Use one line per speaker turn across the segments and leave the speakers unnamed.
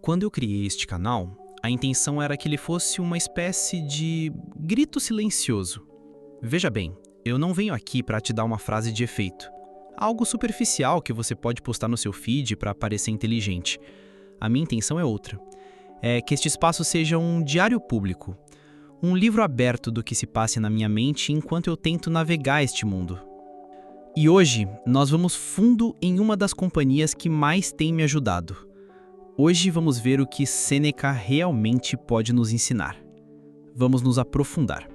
Quando eu criei este canal, a intenção era que ele fosse uma espécie de grito silencioso. Veja bem, eu não venho aqui para te dar uma frase de efeito, algo superficial que você pode postar no seu feed para parecer inteligente. A minha intenção é outra. É que este espaço seja um diário público, um livro aberto do que se passe na minha mente enquanto eu tento navegar este mundo. E hoje, nós vamos fundo em uma das companhias que mais tem me ajudado. Hoje vamos ver o que Sêneca realmente pode nos ensinar. Vamos nos aprofundar.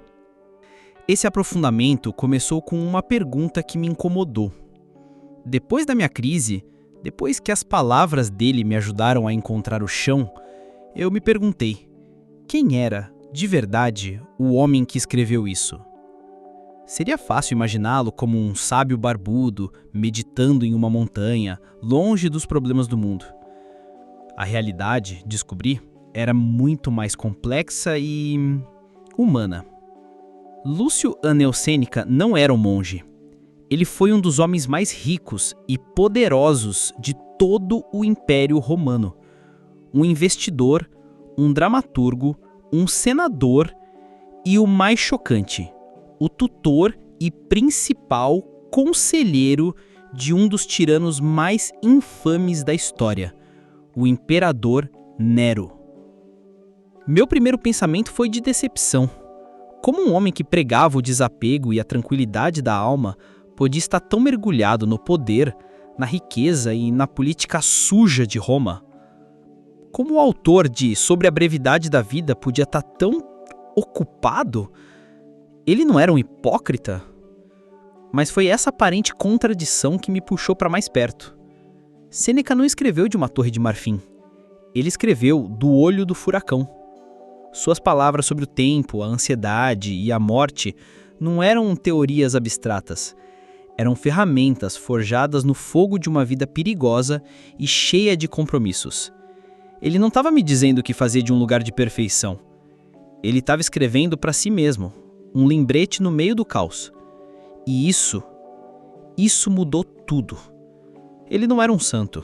Esse aprofundamento começou com uma pergunta que me incomodou. Depois da minha crise, depois que as palavras dele me ajudaram a encontrar o chão, eu me perguntei, quem era, de verdade, o homem que escreveu isso? Seria fácil imaginá-lo como um sábio barbudo, meditando em uma montanha, longe dos problemas do mundo. A realidade, descobri, era muito mais complexa e humana. Lúcio Anneo Sêneca não era um monge. Ele foi um dos homens mais ricos e poderosos de todo o Império Romano. Um investidor, um dramaturgo, um senador e o mais chocante, o tutor e principal conselheiro de um dos tiranos mais infames da história, o imperador Nero. Meu primeiro pensamento foi de decepção. Como um homem que pregava o desapego e a tranquilidade da alma podia estar tão mergulhado no poder, na riqueza e na política suja de Roma? Como o autor de Sobre a Brevidade da Vida podia estar tão ocupado? Ele não era um hipócrita? Mas foi essa aparente contradição que me puxou para mais perto. Sêneca não escreveu de uma torre de marfim. Ele escreveu do olho do furacão. Suas palavras sobre o tempo, a ansiedade e a morte não eram teorias abstratas. Eram ferramentas forjadas no fogo de uma vida perigosa e cheia de compromissos. Ele não estava me dizendo o que fazer de um lugar de perfeição. Ele estava escrevendo para si mesmo, um lembrete no meio do caos. E isso mudou tudo. Ele não era um santo.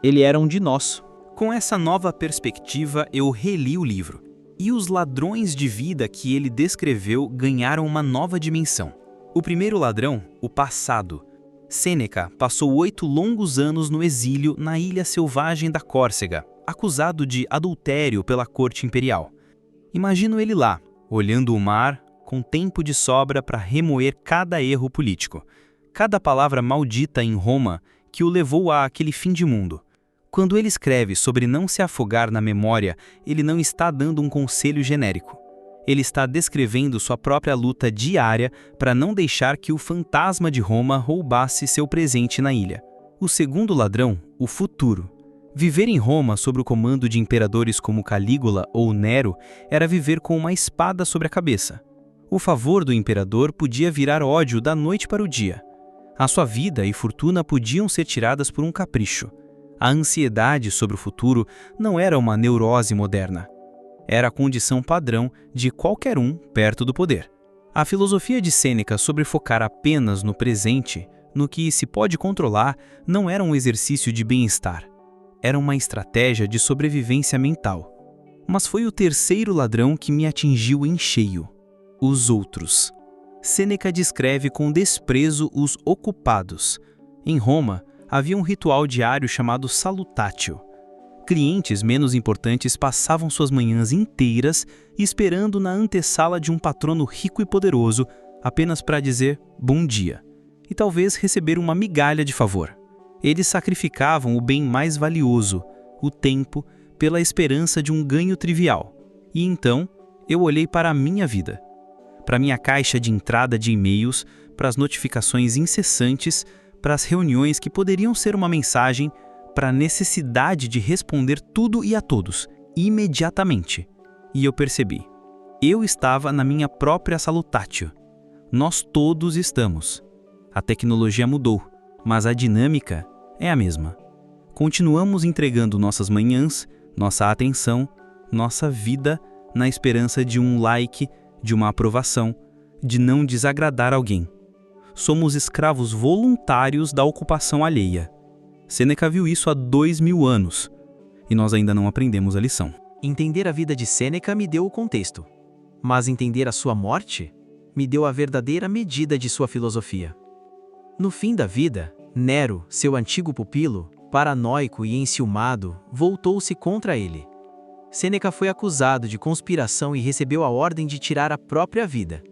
Ele era um de nós.
Com essa nova perspectiva, eu reli o livro. E os ladrões de vida que ele descreveu ganharam uma nova dimensão. O primeiro ladrão, o passado. Sêneca passou 8 longos anos no exílio na ilha selvagem da Córcega, acusado de adultério pela corte imperial. Imagino ele lá, olhando o mar, com tempo de sobra para remoer cada erro político, cada palavra maldita em Roma que o levou àquele fim de mundo. Quando ele escreve sobre não se afogar na memória, ele não está dando um conselho genérico. Ele está descrevendo sua própria luta diária para não deixar que o fantasma de Roma roubasse seu presente na ilha. O segundo ladrão, o futuro. Viver em Roma sob o comando de imperadores como Calígula ou Nero era viver com uma espada sobre a cabeça. O favor do imperador podia virar ódio da noite para o dia. A sua vida e fortuna podiam ser tiradas por um capricho. A ansiedade sobre o futuro não era uma neurose moderna. Era a condição padrão de qualquer um perto do poder. A filosofia de Sêneca sobre focar apenas no presente, no que se pode controlar, não era um exercício de bem-estar. Era uma estratégia de sobrevivência mental. Mas foi o terceiro ladrão que me atingiu em cheio: os outros. Sêneca descreve com desprezo os ocupados. Em Roma, havia um ritual diário chamado salutatio. Clientes menos importantes passavam suas manhãs inteiras esperando na antessala de um patrono rico e poderoso apenas para dizer bom dia e talvez receber uma migalha de favor. Eles sacrificavam o bem mais valioso, o tempo, pela esperança de um ganho trivial. E então, eu olhei para a minha vida, para minha caixa de entrada de e-mails, para as notificações incessantes, para as reuniões que poderiam ser uma mensagem, para a necessidade de responder tudo e a todos, imediatamente. E eu percebi. Eu estava na minha própria salutatio. Nós todos estamos. A tecnologia mudou, mas a dinâmica é a mesma. Continuamos entregando nossas manhãs, nossa atenção, nossa vida na esperança de um like, de uma aprovação, de não desagradar alguém. Somos escravos voluntários da ocupação alheia. Sêneca viu isso há 2000 anos. e nós ainda não aprendemos a lição.
Entender a vida de Sêneca me deu o contexto, mas entender a sua morte me deu a verdadeira medida de sua filosofia. No fim da vida, Nero, seu antigo pupilo, paranoico e enciumado, voltou-se contra ele. Sêneca foi acusado de conspiração e recebeu a ordem de tirar a própria vida.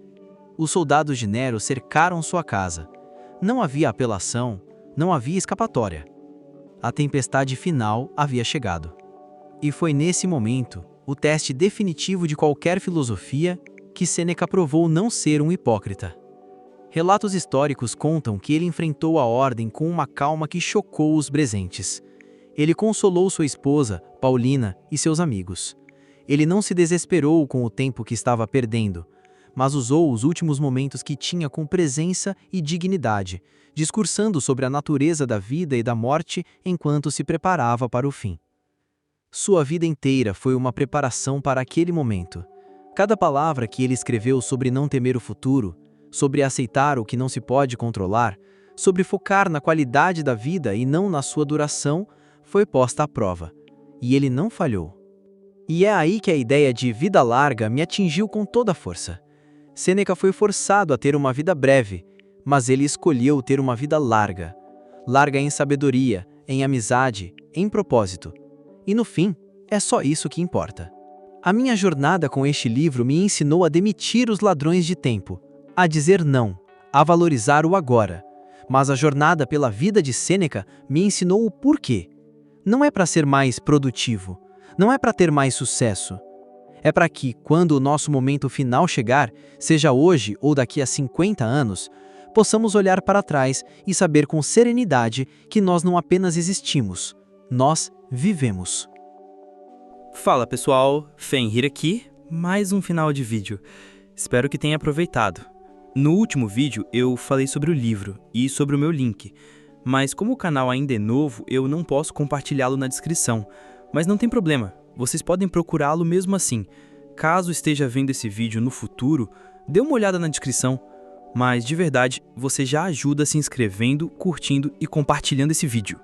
Os soldados de Nero cercaram sua casa. Não havia apelação, não havia escapatória. A tempestade final havia chegado. E foi nesse momento, o teste definitivo de qualquer filosofia, que Sêneca provou não ser um hipócrita. Relatos históricos contam que ele enfrentou a ordem com uma calma que chocou os presentes. Ele consolou sua esposa, Paulina, e seus amigos. Ele não se desesperou com o tempo que estava perdendo, mas usou os últimos momentos que tinha com presença e dignidade, discursando sobre a natureza da vida e da morte enquanto se preparava para o fim. Sua vida inteira foi uma preparação para aquele momento. Cada palavra que ele escreveu sobre não temer o futuro, sobre aceitar o que não se pode controlar, sobre focar na qualidade da vida e não na sua duração, foi posta à prova. E ele não falhou. E é aí que a ideia de vida larga me atingiu com toda a força. Sêneca foi forçado a ter uma vida breve, mas ele escolheu ter uma vida larga. Larga em sabedoria, em amizade, em propósito. E no fim, é só isso que importa. A minha jornada com este livro me ensinou a demitir os ladrões de tempo, a dizer não, a valorizar o agora. Mas a jornada pela vida de Sêneca me ensinou o porquê. Não é para ser mais produtivo, não é para ter mais sucesso. É para que, quando o nosso momento final chegar, seja hoje ou daqui a 50 anos, possamos olhar para trás e saber com serenidade que nós não apenas existimos, nós vivemos.
Fala pessoal, Fenrir aqui, mais um final de vídeo. Espero que tenha aproveitado. No último vídeo eu falei sobre o livro e sobre o meu link, mas como o canal ainda é novo, eu não posso compartilhá-lo na descrição. Mas não tem problema, vocês podem procurá-lo mesmo assim. Caso esteja vendo esse vídeo no futuro, dê uma olhada na descrição. Mas de verdade, você já ajuda se inscrevendo, curtindo e compartilhando esse vídeo.